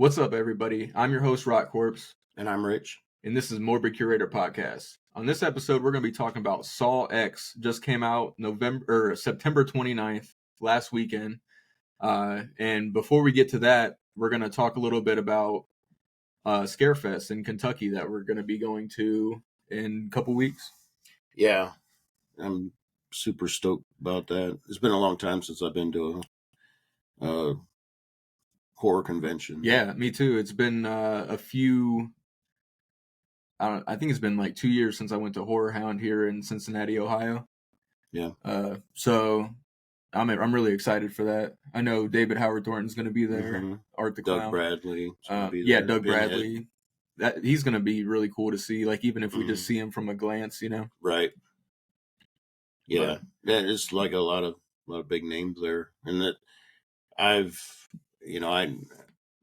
What's up, everybody? I'm your host, RotKorpse, And I'm Rich. and this is Morbid Curator Podcast. On this episode, we're going to be talking about Saw X. Just came out September 29th, last weekend. And before we get to that, we're going to talk a little bit about Scarefest in Kentucky that we're going to be going to in a couple weeks. Yeah, I'm super stoked about that. It's been a long time since I've been to a horror convention. Yeah, me too. It's been I think it's been like 2 years since I went to Horror Hound here in Cincinnati, Ohio. Yeah. So I'm really excited for that. I know David Howard Thornton's going to be there. Mm-hmm. Art the Doug Clown. Bradley. Doug Bradley. He's going to be really cool to see. Like even if we just see him from a glance, you know. Right. Yeah, it's like a lot of big names there, and that I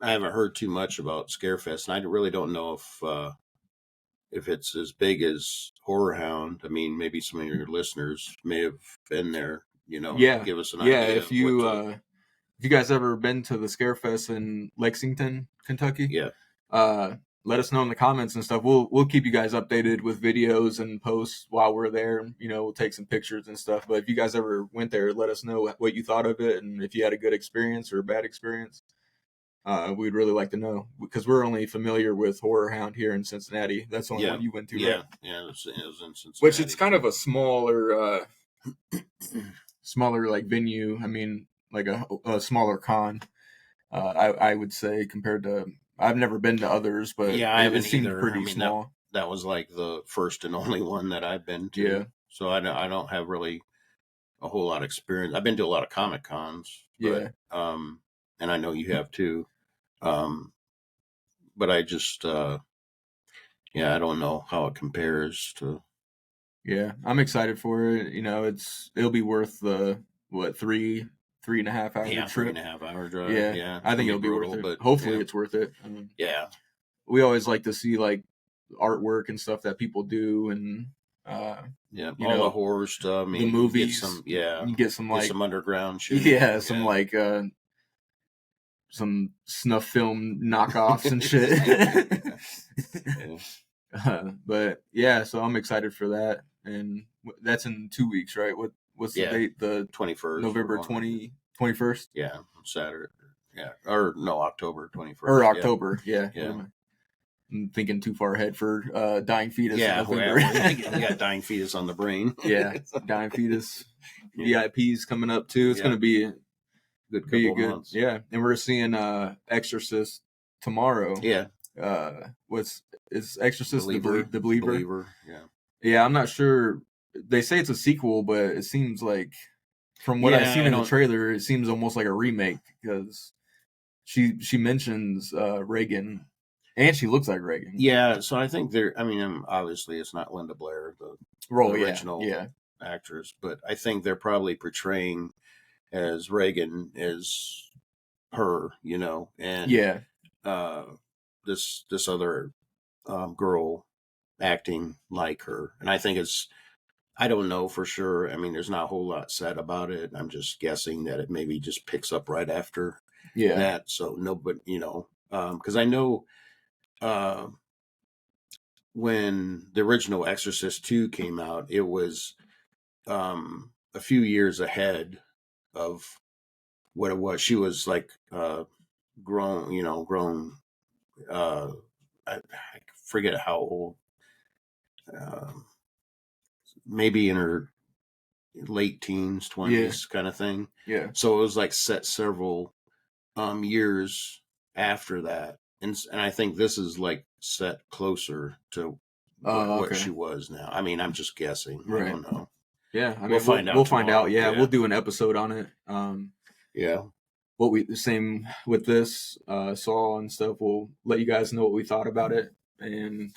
haven't heard too much about Scarefest, and I really don't know if it's as big as Horror Hound. I mean, maybe some of your listeners may have been there. Give us an idea. If you guys ever been to the Scarefest in Lexington, Kentucky, let us know in the comments and stuff. We'll keep you guys updated with videos and posts while we're there. We'll take some pictures and stuff. But if you guys ever went there, let us know what you thought of it and if you had a good experience or a bad experience. We'd really like to know because we're only familiar with Horror Hound here in Cincinnati. That's the only one you went to, right? Yeah, it was in Cincinnati. Which it's kind of a smaller like venue. I mean, like a smaller con. I would say compared to. I've never been to others, but it seemed pretty small. That was like the first and only one that I've been to. Yeah. So I don't have really a whole lot of experience. I've been to a lot of Comic Cons. But, and I know you have too. But I just, I don't know how it compares to. Yeah, I'm excited for it. It'll be worth the 3.5 hour trip. 3.5 hour drive. Yeah. I think it'll be worth it. But hopefully it's worth it. We always like to see like artwork and stuff that people do and all the horror stuff. I mean, the movies. You get some like some underground shit. Yeah, some like some snuff film knockoffs and shit. But yeah, so I'm excited for that, and that's in 2 weeks, right? What's the date? The 21st, November 21st. Yeah, Saturday. Yeah, or no, October 21st. Or October, yeah. I'm thinking too far ahead for Dying Fetus. Yeah, we got Dying Fetus on the brain. Yeah, Dying Fetus. VIP's coming up too. It's gonna be good couple months. Yeah, and we're seeing Exorcist tomorrow. Yeah. Is Exorcist the Believer? Yeah, I'm not sure. They say it's a sequel, but it seems like from what I've seen in the trailer, it seems almost like a remake because she mentions Reagan, and she looks like Reagan. Yeah, so I think obviously it's not Linda Blair, the original actress, but I think they're probably portraying as Reagan as her, and this other girl acting like her. And I think I don't know for sure. I mean, there's not a whole lot said about it. I'm just guessing that it maybe just picks up right after that. So because I know when the original Exorcist 2 came out, it was a few years ahead of what it was. She was like grown. I forget how old. Maybe in her late teens, 20s kind of thing. Yeah. So it was like set several years after that. And I think this is like set closer to what she was now. I mean, I'm just guessing. Right. I don't know. Yeah, I mean, we'll find out. We'll find out. Yeah, we'll do an episode on it. Same with this Saw and stuff. We'll let you guys know what we thought about it. And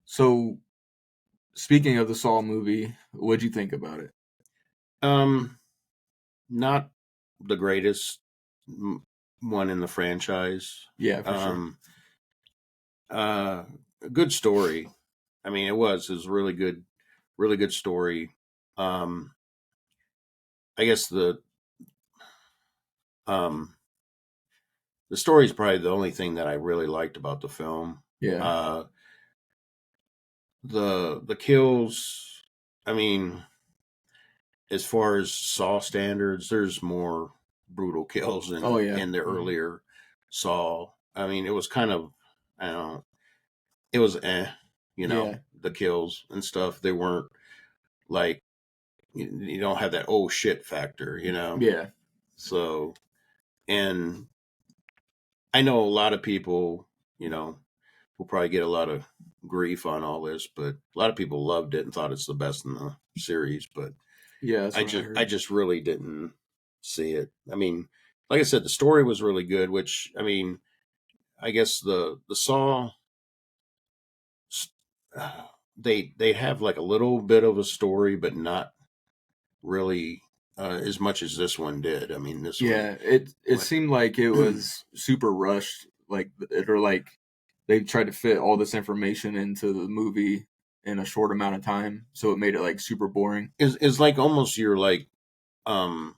so, speaking of the Saw movie, what'd you think about it? Not the greatest one in the franchise. Yeah, for sure. A good story. I mean, it was a really good story. I guess the story is probably the only thing that I really liked about the film. Yeah. The kills, I mean, as far as Saw standards, there's more brutal kills Oh in yeah. the earlier Saw. I mean, it was kind of, I don't know, it was Yeah. the kills and stuff. They weren't like, you don't have that oh shit factor, Yeah. So, and I know a lot of people, will probably get a lot of grief on all this, but a lot of people loved it and thought it's the best in the series. But Yeah, that's I what I just, heard. I just really didn't see it. I mean, like I said, the story was really good. Which, I mean, I guess the Saw, they have like a little bit of a story, but not really as much as this one did. I mean, this one, Yeah, it like, seemed like it was super rushed, like they tried to fit all this information into the movie in a short amount of time, so it made it like super boring. is like almost you're like, um,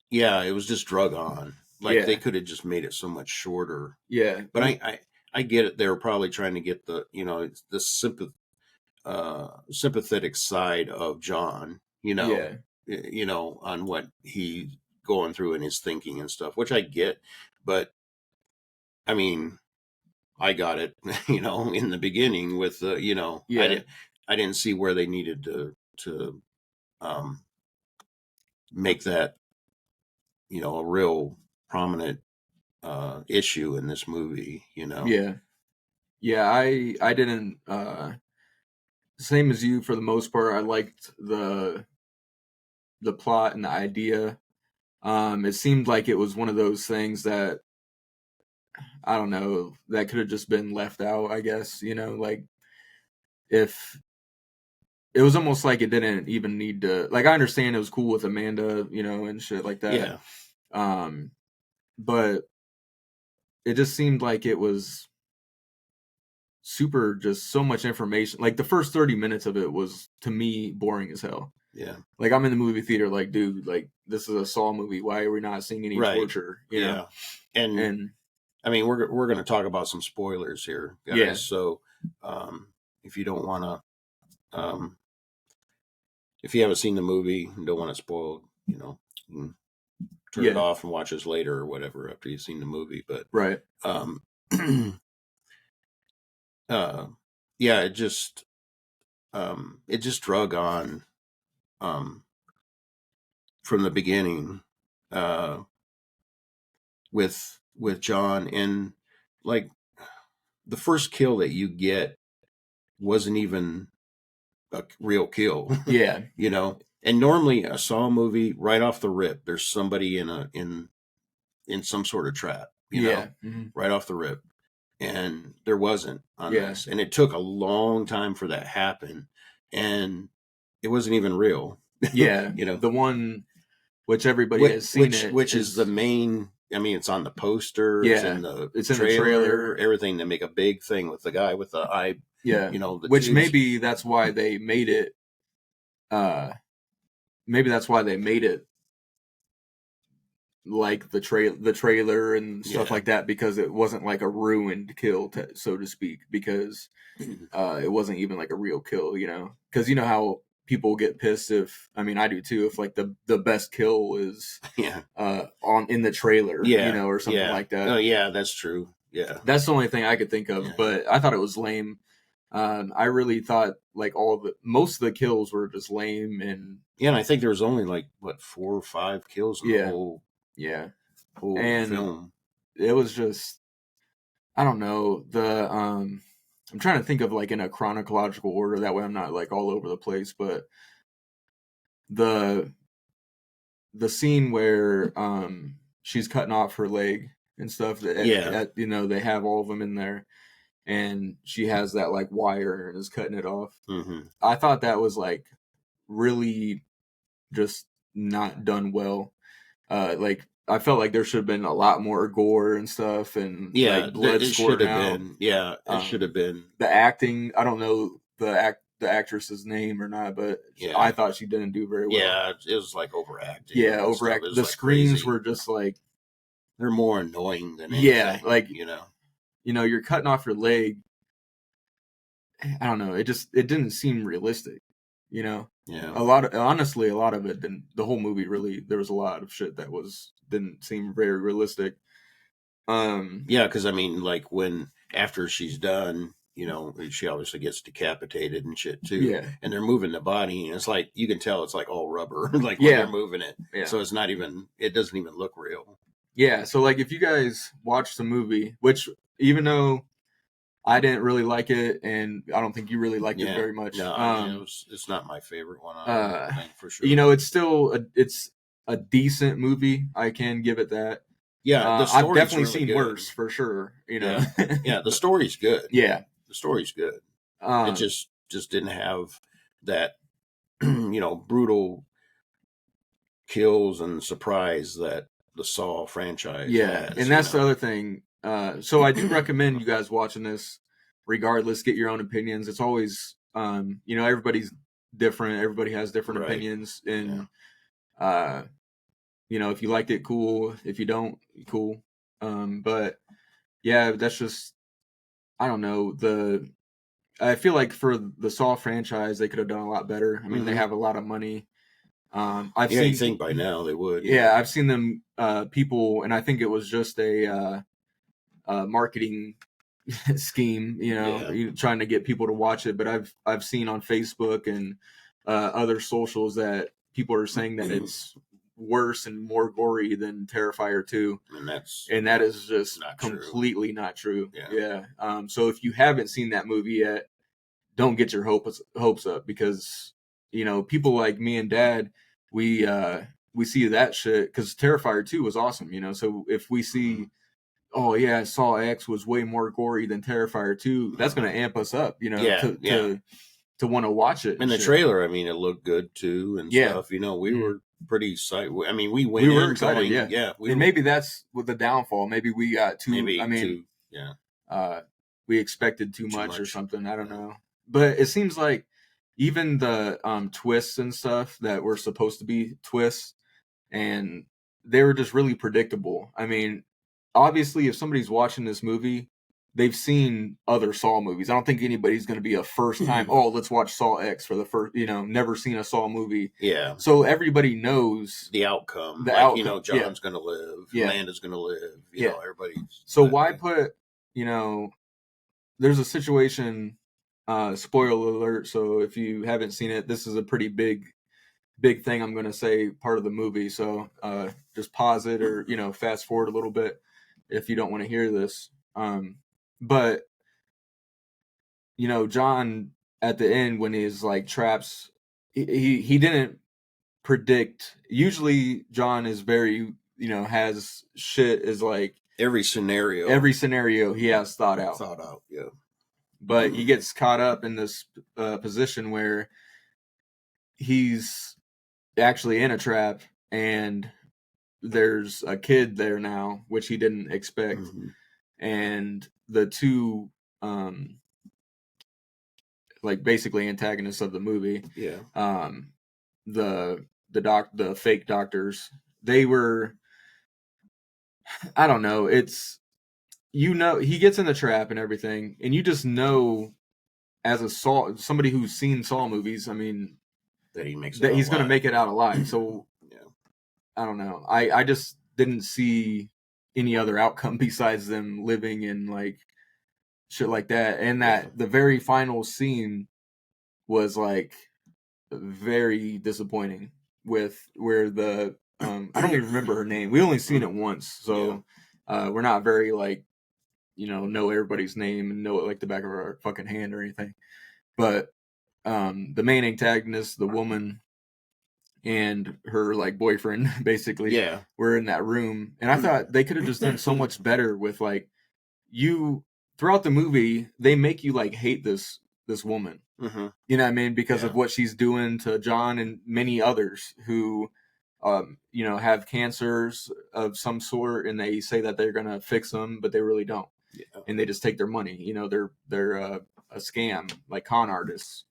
yeah, it was just drug on. Like they Yeah, could have just made it so much shorter. yeah, But I get it. They were probably trying to get the the sympathetic side of John. yeah, On what he's going through in his thinking and stuff, which I get. But I mean, I got it. In the beginning with yeah, I didn't see where they needed to um, make that a real prominent issue in this movie. yeah, yeah. I didn't. Same as you for the most part. I liked the plot and the idea. It seemed like it was one of those things that I don't know that could have just been left out. I guess like if it was almost like it didn't even need to, like, I understand it was cool with Amanda, and shit like that. Yeah, Um, but it just seemed like it was super, just so much information. Like the first 30 minutes of it was to me boring as hell. yeah, Like I'm in the movie theater, like, dude, like this is a Saw movie. Why are we not seeing any right, torture? yeah, and And I mean we're going to talk about some spoilers here, yeah, guys. So if you don't want to, if you haven't seen the movie and don't want to spoil, you can turn it yeah, off and watch us later or whatever after you've seen the movie. But right, um, uh, yeah, it just drug on um, from the beginning uh, with John, and like the first kill that you get wasn't even a real kill, yeah, And normally a Saw movie, right off the rip, there's somebody in some sort of trap, yeah, mm-hmm. right off the rip. And there wasn't on Yeah, this. And it took a long time for that to happen. And it wasn't even real. yeah. you know, The one which everybody has seen which is the main, I mean, it's on the poster, it's yeah, in the it's in the trailer, trailer. everything. They make a big thing with the guy with the eye, Yeah, the which tubes. maybe that's why they made it. Maybe that's why they made it like the trailer and stuff like that, because it wasn't like a ruined kill, so to speak, because it wasn't even like a real kill, because you know how people get pissed if, I mean, I do too, if like the best kill is Yeah. on in the trailer, Yeah. or something like that. Oh yeah, that's true. Yeah. That's the only thing I could think of, Yeah. but I thought it was lame. I really thought like most of the kills were just lame, and Yeah, and I think there was only like 4 or 5 kills in the whole yeah, whole and film. it was just, I don't know, I'm trying to think of like in a chronological order, that way I'm not like all over the place, but the the scene where she's cutting off her leg and stuff, that they have all of them in there, and she has that like wire and is cutting it off. Mm-hmm. I thought that was like really just not done well. Like I felt like there should have been a lot more gore and stuff, and like blood squirting out. It should have been. The acting, I don't know the actress's name or not, but I thought she didn't do very well. Yeah, it was like overacting. Yeah, overacting. The like screams crazy. were just like They're more annoying than anything. Yeah, like you're cutting off your leg. I don't know. It didn't seem realistic. Yeah. A lot of it didn't. The whole movie really, there was a lot of shit that didn't seem very realistic. Yeah, because I mean, like after she's done, she obviously gets decapitated and shit too. Yeah. And they're moving the body, and it's like you can tell it's like all rubber, like when they're moving it. Yeah. So it's not even. It doesn't even look real. Yeah. So like, if you guys watch the movie, which even though I didn't really like it, and I don't think you really liked it very much. No, I mean, it's not my favorite one. I think for sure. It's still it's a decent movie. I can give it that. Yeah, I've definitely really seen worse for sure. Yeah, the story's good. Yeah, the story's good. It just didn't have that brutal kills and surprise that the Saw franchise has, and that's the other thing. So I do recommend you guys watching this. Regardless, get your own opinions. It's always everybody's different. Everybody has different opinions, and if you liked it, cool. If you don't, cool. But yeah, that's just, I don't know. I feel like for the Saw franchise, they could have done a lot better. I mean, they have a lot of money. You think by now they would. Yeah, I've seen them people, and I think it was just a marketing scheme, trying to get people to watch it. But I've seen on Facebook and other socials that people are saying that it's worse and more gory than Terrifier 2, and that is just completely not true. Yeah. So if you haven't seen that movie yet, don't get your hopes up, because people like me and Dad, we see that shit because Terrifier 2 was awesome. So if we see, oh yeah, Saw X was way more gory than Terrifier 2, that's going to amp us up, to want to watch it. And the trailer, I mean, it looked good too and stuff. We were pretty excited. I mean, we were excited. And maybe that's with the downfall. Maybe we got too. We expected too much or something. I don't know. But it seems like even the twists and stuff that were supposed to be twists, and they were just really predictable. I mean, obviously, if somebody's watching this movie, they've seen other Saw movies. I don't think anybody's going to be a first time, let's watch Saw X for the first, never seen a Saw movie. Yeah. So everybody knows the outcome. John's going to live. Amanda's going to live. Everybody's. So why put, there's a situation, spoiler alert. So if you haven't seen it, this is a pretty big thing I'm going to say, part of the movie. So just pause it or, fast forward a little bit if you don't want to hear this. But John at the end, when he's like traps, he didn't predict. Usually John is very, has shit is like every scenario he has thought out. Yeah. But he gets caught up in this position where he's actually in a trap, and there's a kid there now, which he didn't expect. And the two like basically antagonists of the movie, the fake doctors, they were, I don't know, it's, he gets in the trap and everything, and you just know, as somebody who's seen Saw movies, I mean, that he's going to make it out alive. So I don't know, I just didn't see any other outcome besides them living in like shit like that. And that the very final scene was like very disappointing, with where the I don't even remember her name. We only seen it once, so we're not very like know everybody's name and know it like the back of our fucking hand or anything. But the main antagonist, the woman, and her like boyfriend basically were in that room, and I thought they could have just done so much better with like, throughout the movie they make you like hate this woman. You know what I mean? Because of what she's doing to John and many others who have cancers of some sort, and they say that they're gonna fix them, but they really don't. And they just take their money. They're a scam, like con artists,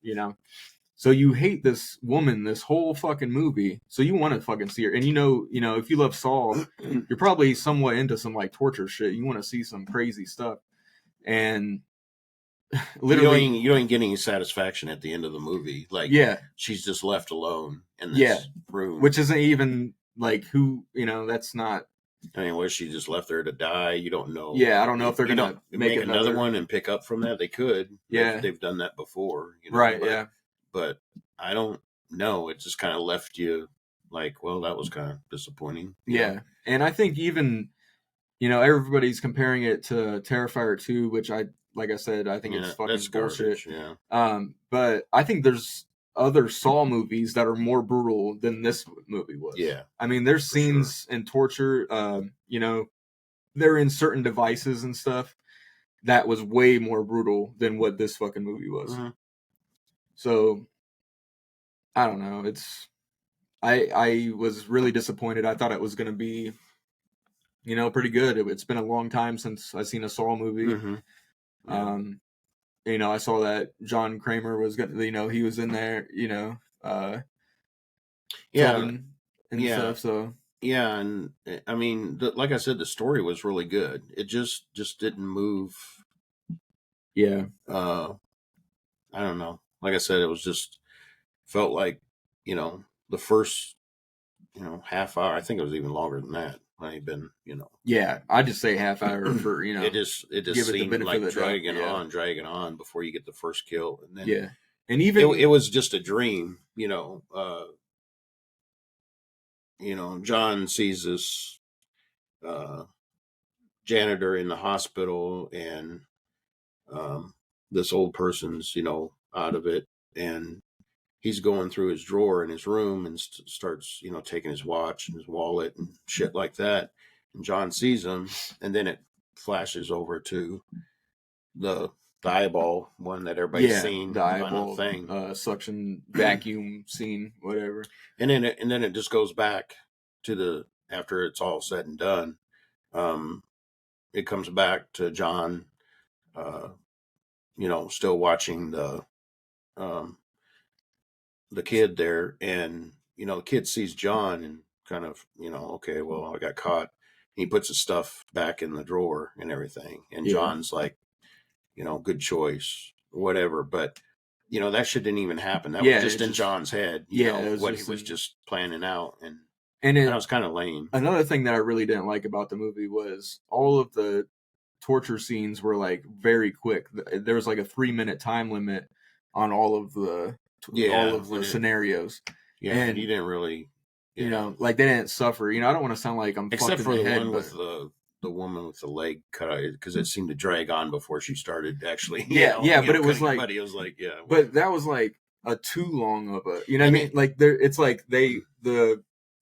So you hate this woman this whole fucking movie. So you want to fucking see her. And you know, if you love Saw, you're probably somewhat into some like torture shit. You want to see some crazy stuff. And literally, you don't even get any satisfaction at the end of the movie. Like, yeah, she's just left alone in this room, which isn't even like who, that's not. I mean, was she just left there to die? You don't know. Yeah, I don't know if they're gonna make another one and pick up from that. They could. Yeah, they've done that before. Right. Yeah, but I don't know. It just kind of left you like, well, that was kind of disappointing. Yeah, and I think even everybody's comparing it to Terrifier 2, which like I said, I think it's fucking bullshit. Yeah. But I think there's other Saw movies that are more brutal than this movie was. Yeah. I mean, there's scenes in torture, they're in certain devices and stuff that was way more brutal than what this fucking movie was. Mm-hmm. So I don't know. I was really disappointed. I thought it was going to be, pretty good. It's been a long time since I've seen a Saw movie. Mm-hmm. Yeah. I saw that John Kramer was going he was in there, and stuff. So yeah, and I mean, like I said, the story was really good. It just didn't move. Yeah. I don't know. Like I said, it was just felt like, the first, half hour. I think it was even longer than that. Might have been, Yeah, I just say half hour for, It just seemed like dragging on before you get the first kill, and then and even it was just a dream, John sees this janitor in the hospital, and this old person's, out of it, and he's going through his drawer in his room and starts, taking his watch and his wallet and shit like that. And John sees him, and then it flashes over to the eyeball one that everybody's seen, the eyeball thing, suction vacuum scene, whatever. And then it just goes back to after it's all said and done. It comes back to John, still watching the kid there, and the kid sees John and kind of, okay, well, I got caught. He puts his stuff back in the drawer and everything, and John's like, good choice, whatever. But that shit didn't even happen. That was just in John's head. What he was just planning out, and that was kind of lame. Another thing that I really didn't like about the movie was all of the torture scenes were like very quick. There was like a 3-minute time limit on all of the scenarios. Yeah, and you didn't really, like they didn't suffer. I don't want to sound like I'm except for the head, one with the woman with the leg cut out, because it seemed to drag on before she started actually. But it was like, but that was like a too long of a, what I mean? Like it's like the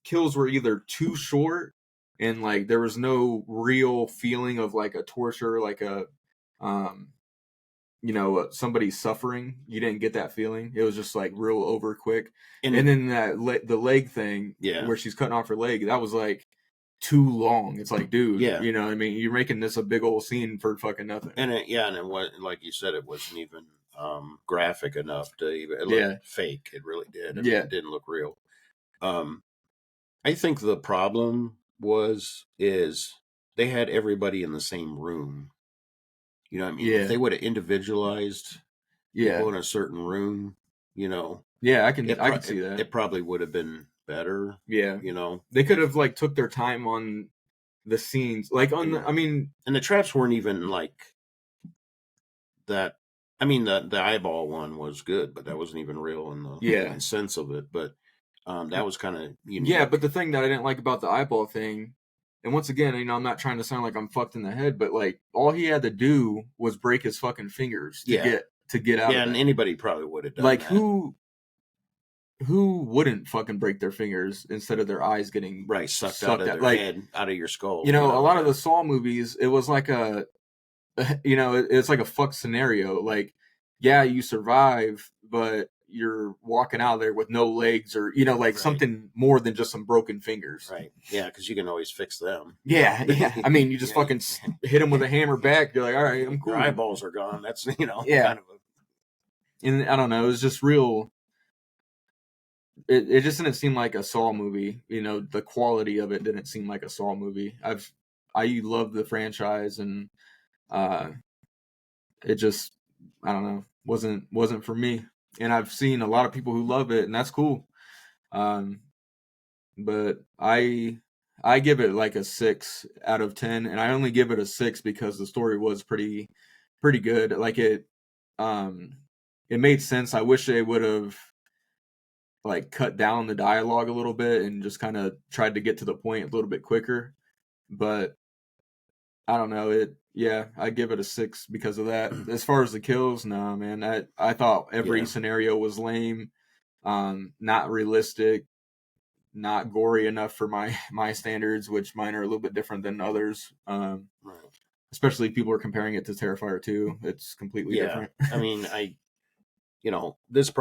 kills were either too short, and like there was no real feeling of like a torture, like a somebody suffering. You didn't get that feeling. It was just like real over quick. And then the leg thing, where she's cutting off her leg, that was like too long. It's like, dude, what I mean? You're making this a big old scene for fucking nothing. And it was, like you said, it wasn't even graphic enough to even, it looked fake. It really did. It didn't look real. I think the problem is they had everybody in the same room. You know what I mean? If they would have individualized people in a certain room, I can see that. It probably would have been better. Yeah. They could have like took their time on the scenes. Like and the traps weren't even like that. I mean, the eyeball one was good, but that wasn't even real in the sense of it. But that was kind of unique. Yeah, but the thing that I didn't like about the eyeball thing, and once again, I'm not trying to sound like I'm fucked in the head, but like all he had to do was break his fucking fingers to get out. Yeah, of and anybody probably would have done like that. Who wouldn't fucking break their fingers instead of their eyes getting sucked out of their head, out of your skull? A lot of the Saw movies, it was like it's like a fuck scenario. Like, you survive, but you're walking out there with no legs, or something more than just some broken fingers. Right. Yeah, because you can always fix them. Yeah. I mean, you just fucking hit them with a hammer back. You're like, all right, I'm cool. Your eyeballs are gone. That's kind of and I don't know. It was just real. it just didn't seem like a Saw movie. You know, the quality of it didn't seem like a Saw movie. I love the franchise, and it just, I don't know, wasn't for me. And I've seen a lot of people who love it, and that's cool. But I give it like a 6 out of 10, and I only give it a 6 because the story was pretty good. Like it made sense. I wish they would have like cut down the dialogue a little bit and just kind of tried to get to the point a little bit quicker. But I don't know, yeah, I give it a 6 because of that. As far as the kills, no, man, I thought every scenario was lame, not realistic, not gory enough for my standards, which mine are a little bit different than others. Right. Especially if people are comparing it to Terrifier 2, it's completely different. I mean, this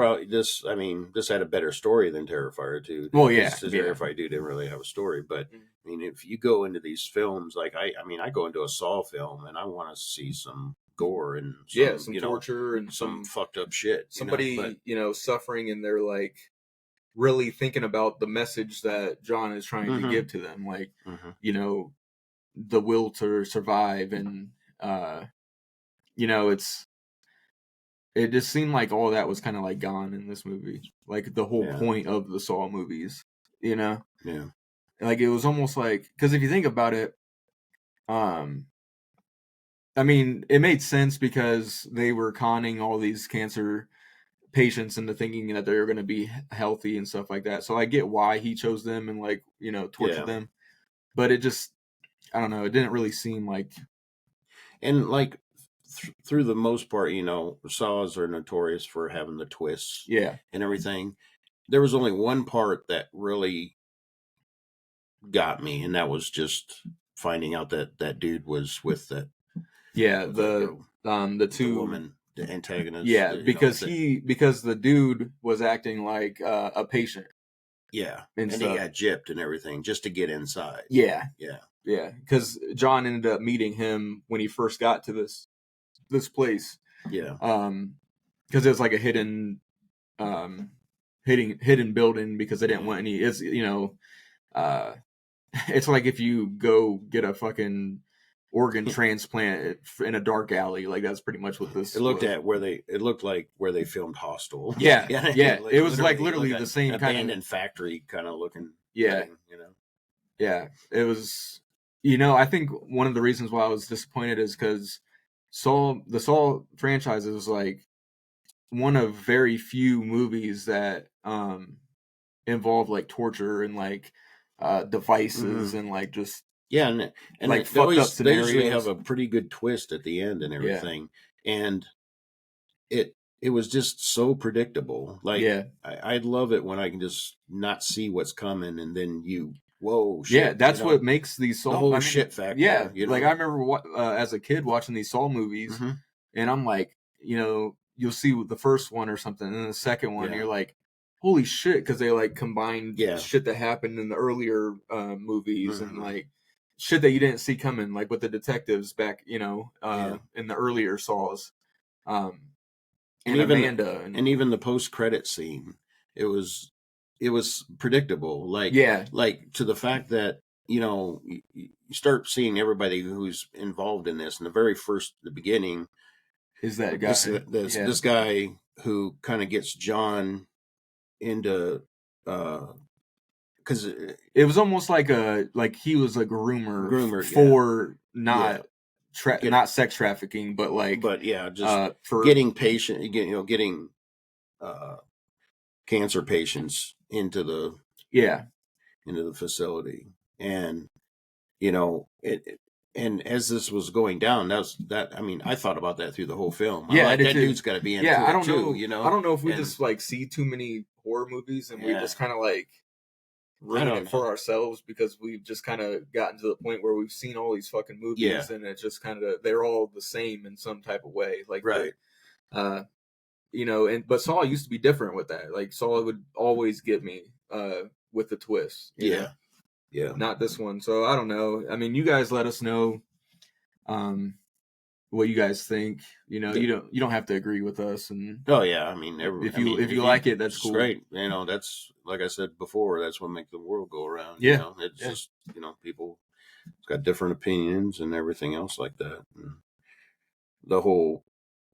had a better story than Terrifier 2. Well, yeah. Terrifier 2 didn't really have a story, but I mean, if you go into these films, like I go into a Saw film and I want to see some gore and some torture and some fucked up shit. Somebody, suffering, and they're like really thinking about the message that John is trying to give to them, like the will to survive, and it just seemed like all that was kind of like gone in this movie, like the whole point of the Saw movies, like it was almost like, because if you think about it, I mean, it made sense because they were conning all these cancer patients into thinking that they're going to be healthy and stuff like that. So I get why he chose them and like, tortured them. But it just, I don't know, it didn't really seem like. And like through the most part, Saws are notorious for having the twists and everything. There was only one part that really got me, and that was just finding out that that dude was with that. Yeah, the two woman, the antagonist. Yeah, because the dude was acting like a patient. Yeah, and he got gypped and everything just to get inside. Yeah, because John ended up meeting him when he first got to this place. Yeah, because it was like a hidden building because they didn't want any. It's it's like if you go get a fucking organ transplant in a dark alley, like that's pretty much what this. It looked like where they filmed Hostel. Yeah. It was like literally the same kind of abandoned factory kind of looking. Yeah, thing, Yeah, it was. I think one of the reasons why I was disappointed is because the Saw franchise is like one of very few movies that involve like torture and like devices and like just. Yeah, and like they usually have a pretty good twist at the end and everything, and it was just so predictable. Like, I love it when I can just not see what's coming, and then whoa, shit. Yeah, that's what makes these Saw. The whole shit factor. Yeah, like I remember as a kid watching these Saw movies, and I'm like, you'll see the first one or something, and then the second one, and you're like, holy shit, because they like combined shit that happened in the earlier movies and like shit that you didn't see coming, like with the detectives back, in the earlier Saws, and even Amanda, and even the post-credit scene, it was predictable, like to the fact that you start seeing everybody who's involved in this, and the beginning is that guy, this guy who kind of gets John into. Because it was almost like he was a groomer for not sex trafficking, but just for getting getting cancer patients into the facility, and and as this was going down, I thought about that through the whole film. Yeah, that dude's got to be in. I don't know. I don't know if we just like see too many horror movies and we just kind of like. Ruin it for ourselves because we've just kind of gotten to the point where we've seen all these fucking movies and it's just kind of they're all the same in some type of way, like but Saw used to be different with that. Like Saw would always get me with the twist. Yeah, not this one. So I don't know. I mean, you guys let us know what you guys think. You know, you don't have to agree with us. And oh yeah, I mean, if you like it, that's cool. Great. You know, that's like I said before. That's what makes the world go around. Yeah. You know, it's just people got different opinions and everything else like that. And the whole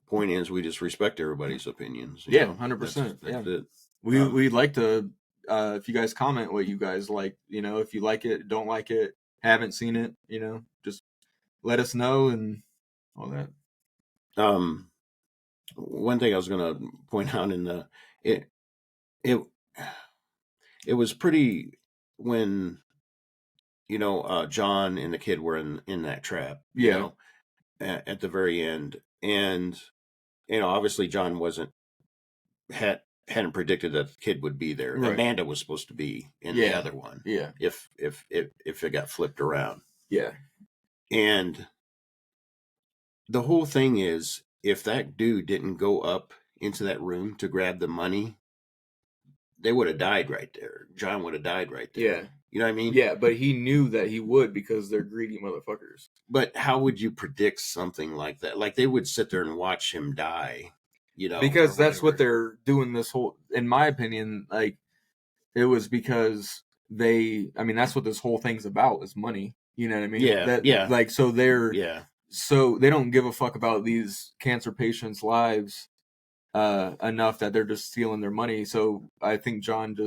point is we just respect everybody's opinions. 100%. That's it. We'd like to. If you guys comment what you guys like, if you like it, don't like it, haven't seen it, just let us know and all that. One thing I was going to point out it was pretty when John and the kid were in that trap, at the very end, and obviously John hadn't predicted that the kid would be there. Right. Amanda was supposed to be in the other one. Yeah. If it got flipped around. Yeah. And the whole thing is, if that dude didn't go up into that room to grab the money, they would have died right there. John would have died right there. Yeah. You know what I mean? Yeah, but he knew that he would because they're greedy motherfuckers. But how would you predict something like that? Like, they would sit there and watch him die. Because that's what they're doing this whole, in my opinion, like, it was because that's what this whole thing's about, is money. You know what I mean? Yeah. Like, so so they don't give a fuck about these cancer patients' lives enough that they're just stealing their money. So I think John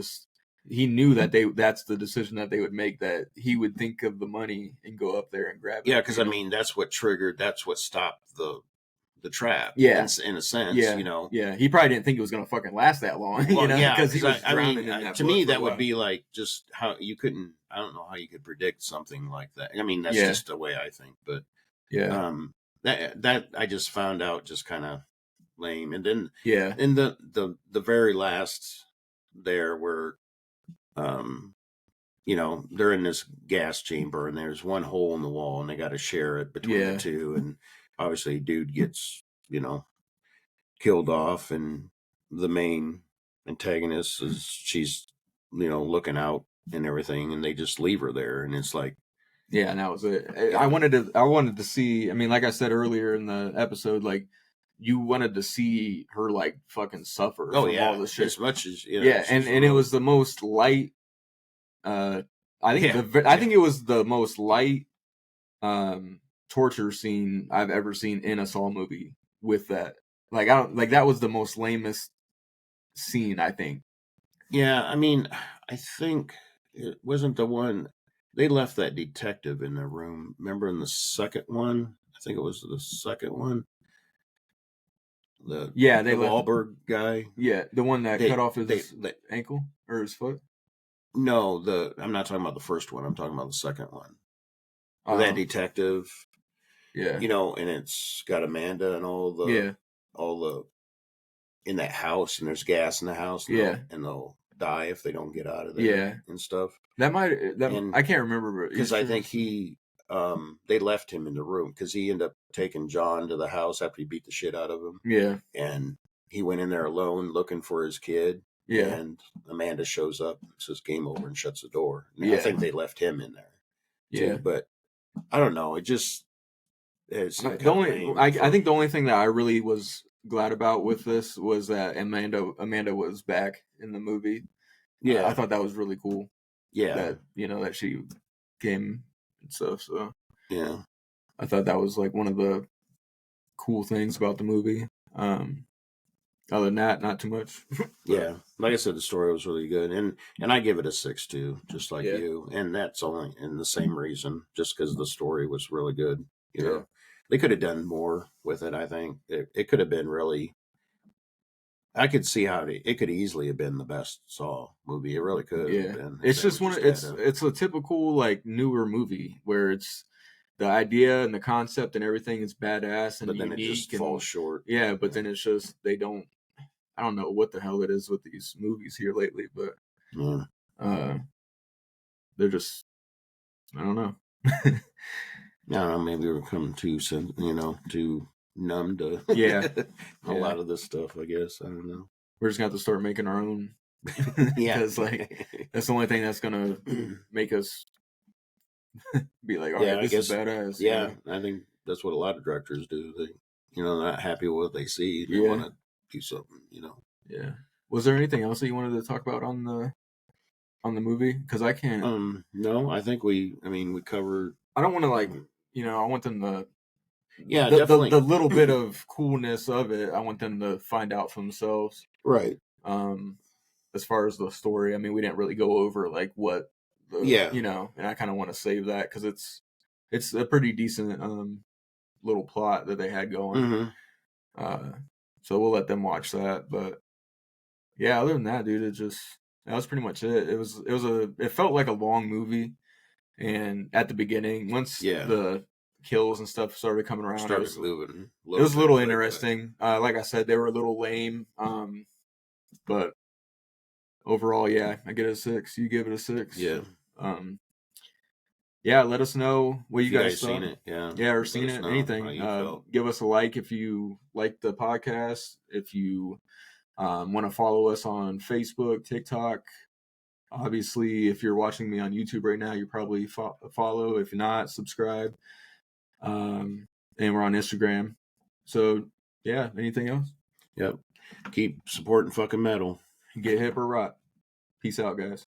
he knew that that's the decision that they would make, that he would think of the money and go up there and grab it. Yeah, because that's what stopped the trap. Yeah, in a sense. Yeah, yeah. He probably didn't think it was going to fucking last that long. Well, because he was drowning in that. To me, that would be like, just how you couldn't. I don't know how you could predict something like that. I mean, that's just the way I think. But that I just found out just kind of lame. And then in the very last there where they're in this gas chamber and there's one hole in the wall and they got to share it between the two, and obviously dude gets killed off, and the main antagonist is she's looking out and everything, and they just leave her there, and it's like, and that was it. I wanted to see, like I said earlier in the episode, like, you wanted to see her like fucking suffer from all this shit as much as and it was the most light I think it was the most light torture scene I've ever seen in a Saw movie. With that, that was the most lamest scene, I think. Yeah, I think it wasn't the one. They left that detective in the room. Remember in the second one? I think it was the second one. The Wahlberg guy. Yeah, the one that cut off his ankle or his foot. No, I'm not talking about the first one. I'm talking about the second one. That detective. Yeah. And it's got Amanda and all the in that house, and there's gas in the house. And they'll die if they don't get out of there. Yeah. And stuff. I can't remember, because I think they left him in the room because he ended up taking John to the house after he beat the shit out of him. Yeah. And he went in there alone looking for his kid. Yeah. And Amanda shows up, says game over, and shuts the door. I think they left him in there. Yeah. But I don't know. I think the only thing that I really was glad about with this was that Amanda was back in the movie. Yeah. I thought that was really cool. Yeah. That, that she came and stuff. So yeah. I thought that was like one of the cool things about the movie. Other than that, not too much. Yeah, like I said, the story was really good, and I give it a 6 too, just like you. And that's only in the same reason, just because the story was really good. You know, they could have done more with it. I think it could have been really. I could see how it could easily have been the best Saw movie. It really could. Yeah, have been. It's just one. It's a typical like newer movie where it's. The idea and the concept and everything is badass, and but then unique, it just falls short. Yeah, but then it's just they don't. I don't know what the hell it is with these movies here lately, but they're just. I don't know. I don't know. Maybe we're coming too numb to a lot of this stuff. I guess I don't know. We're just gonna have to start making our own. Because that's the only thing that's gonna make us. Be like, all right, this is badass. Yeah, I think that's what a lot of directors do. They, you know, not happy with what they see. They want to do something, you know. Yeah. Was there anything else that you wanted to talk about on the movie? Because I can't. No, I think we covered. I don't want to I want them to. Yeah, definitely. The little bit of coolness of it, I want them to find out for themselves. Right. As far as the story, I mean, we didn't really go over like what. And I kind of want to save that because it's a pretty decent little plot that they had going. So we'll let them watch that. But yeah, other than that, dude, that was pretty much it. It felt like a long movie, and at the beginning, once the kills and stuff started coming around, it was a little interesting. Like I said, they were a little lame, but overall, yeah, I get it a 6. You give it a 6. Yeah, let us know what you guys thought. Seen it, or seen it, anything. Give us a like if you like the podcast. If you want to follow us on Facebook, TikTok. Obviously, if you're watching me on YouTube right now, you probably follow. If not, subscribe. And we're on Instagram. So, yeah, anything else? Yep. Keep supporting fucking metal. Get hip or rot. Peace out, guys.